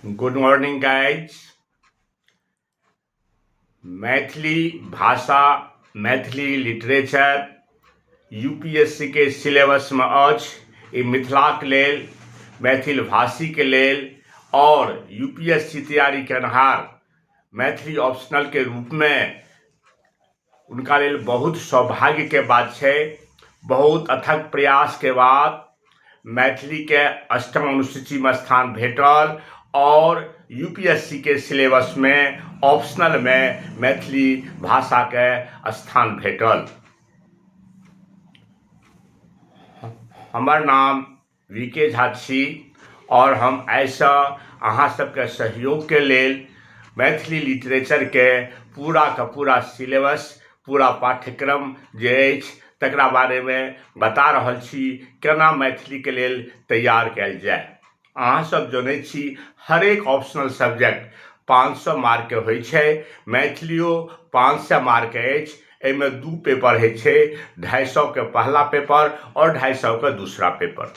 Good morning guys. Maithili भाषा Maithili literature UPSC के syllabus में अछि। मिथिलाक लेल, मैथिल भाषी के लेल और यूपीएससी तैयारी करनिहार मैथिली ऑप्शनल के रूप में उनका लेल बहुत सौभाग्य के बात है। बहुत अथक प्रयास के बाद मैथिली के अष्टम अनुसूची में स्थान भेटल और यूपीएससी के सिलेबस में ऑप्शनल में मैथिली भाषा के स्थान भेटल। हमर नाम वीके झा छी और हम ऐसा अहाँ सबके सहयोग के लेल मैथिली लिटरेचर के पूरा सिलेबस, पूरा पाठ्यक्रम जे अछि तकरा बारे में बता रहल छी, केना मैथिली के लेल तैयार कयल जाए। अहाँ सब जानै छी हरेक ऑप्शनल सब्जेक्ट 500 मार्क के होइ छै। मैथिलियो 500 मार्क के अछि। एमे दू पेपर होइ छै, 250 के पहला पेपर और 250 के दूसरा पेपर।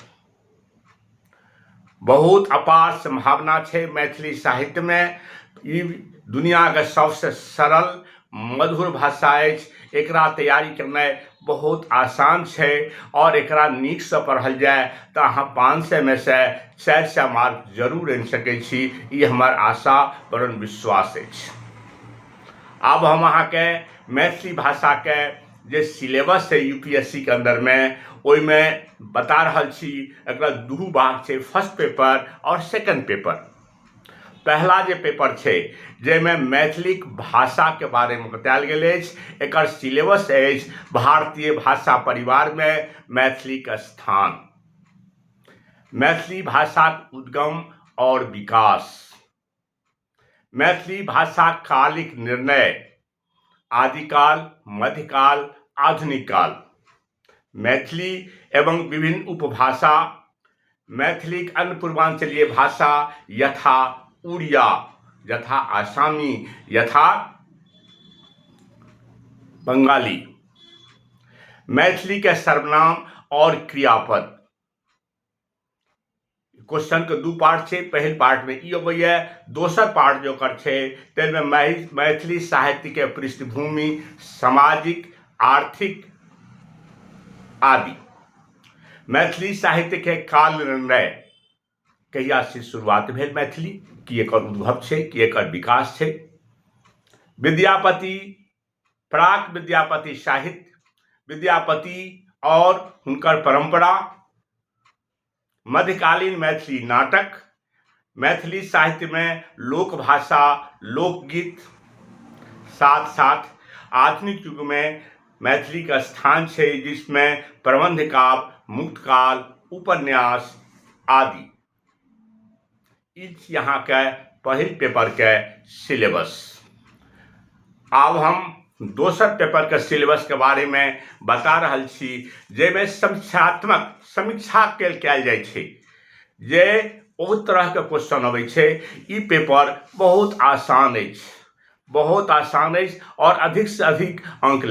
बहुत अपार संभावना छै मैथिली साहित्य में। ई दुनिया के सबसे सरल मधुर भाषा अछि। एकरा तैयारी करनाइ बहुत आसान छै और एकरा नीक से पढ़ल जाए तो अहाँ 500 में से 400 मार्क जरूर आनि सकै छी। ई हमर आशा वरन विश्वास अछि। अब हम अहाँ के मैथिली भाषा के जे सिलेबस है यूपीएससी के अंदर में, ओइ में बता रहल छी। एकरा दू भाग छै, फर्स्ट पेपर और सेकंड पेपर। पहला जे पेपर छै जेमे मैथिली भाषा के बारे में बतायल गेल अछि। एकर सिलेबस अछि भारतीय भाषा परिवार में मैथिली का स्थान, मैथिली भाषा उद्गम और विकास, मैथिली भाषा कालिक निर्णय, आदिकाल, मध्यकाल, आधुनिक काल, मैथिली एवं विभिन्न उपभाषा, मैथिली अन्य पूर्वांचलीय भाषा यथा उड़िया, यथा आसामी, यथा बंगाली, मैथिली के सर्वनाम और क्रियापद। क्वेश्चन के दू पार्ट छै। पहल पार्ट में ई अबैया, दोसर पार्ट जो कर छै तैमे मैथिली साहित्य के पृष्ठभूमि, सामाजिक, आर्थिक आदि, मैथिली साहित्य के काल निर्णय, कहिया से शुरुआत भेल मैथिली, की एकर उद्भव छै, की एकर विकास छै, विद्यापति, प्राक विद्यापति साहित्य, विद्यापति और हुनकर परंपरा, मध्यकालीन मैथिली नाटक, मैथिली साहित्य में लोक भाषा, लोकगीत, साथ साथ आधुनिक युग में मैथिली का स्थान है जिसमें प्रबंध काव्य, मुक्तकाल, उपन्यास आदि। यहाँ के पहल पेपर के सिलेबस। अब हम दोसर पेपर के सिलेबस के बारे में बता रहल छी, जेमे समीक्षात्मक समीक्षा कयल जाय छै, जे बहुत तरह के क्वेश्चन अबै छै। ई पेपर बहुत आसान अछि, बहुत आसान अछि और अधिक से अधिक अंक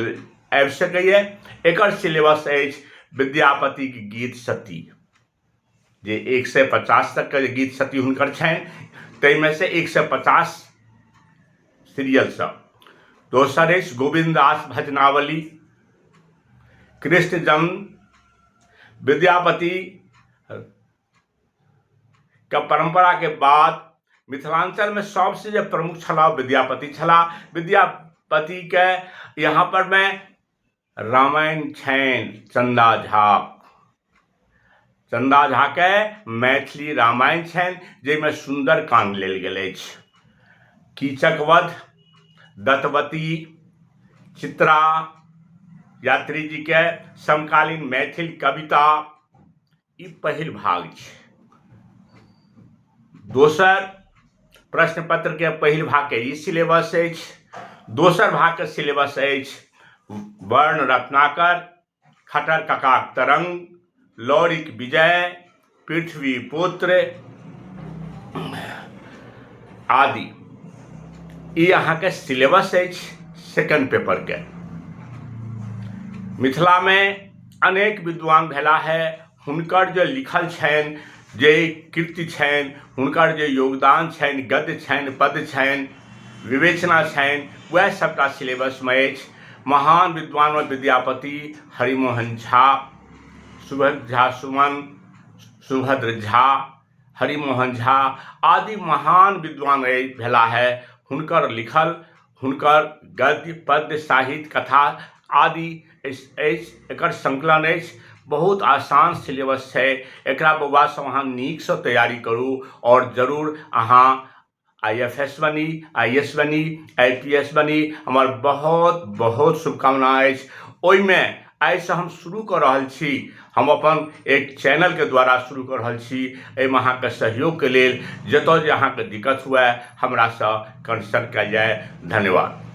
आबि सकैए। एकर सिलेबस अछि विद्यापति के गीत सती, जे 150 तक के गीत सती हुनकर छनि, ताहिमे से 150 सीरियल सब। दोसर अछि गोविंदास भजनावली, कृष्ण जन्म, विद्यापति का परंपरा के बाद मिथिलांचल में सबसे जो प्रमुख छला विद्यापति छला। विद्यापति के यहाँ पर में रामायण छनि चंदा झा, चंदा झा के मैथिली रामायण छनि, जेमे सुंदर कांड लेल गेल अछि। कीचकवध, दत्तवती, चित्रा, यात्री जी के समकालीन मैथिल कविता, ई पहिल भाग छै। दोसर प्रश्न पत्र के पहिल भाग के ई सिलेबस अछि। दोसर भाग के सिलेबस अछि वर्ण रत्नाकर, खट्टर ककाक तरंग, लौरिक विजय, पृथ्वी पुत्र आदि। ई अहाँ के सिलेबस अछि सेकंड पेपर के। मिथिला में अनेक विद्वान भेला है, हुनकर जो लिखल छनि जे कीर्ति छनि, हुनकर जे योगदान छनि, गद्य छनि, पद छनि, विवेचना छनि, वह सबटा सिलेबस में अछि। महान विद्वान में विद्यापति, हरिमोहन झा, सुभद्र झा सुमन, सुभद्र झा, हरिमोहन झा आदि महान विद्वान भेला है। हुनकर लिखल, हुनकर गद्य, पद्य, साहित्य, कथा आदि एकर संकलन अछि। बहुत आसान सिलेबस है। एकरा बौआ सब अहाँ नीक से तैयारी करू और जरूर अहाँ IFS बनी, IAS बनी, IPS बनी। हमर बहुत बहुत शुभकामना अछि। ओहिमे आइसँ हम शुरू कर रहल छी, हम अपन एक चैनल के द्वारा शुरू कर रहल छी। एहिमे अहाँके सहयोग के लेल जतऽ जे अहाँके दिक्कत हुए हमरा से कंसल्ट कयल जाय। धन्यवाद।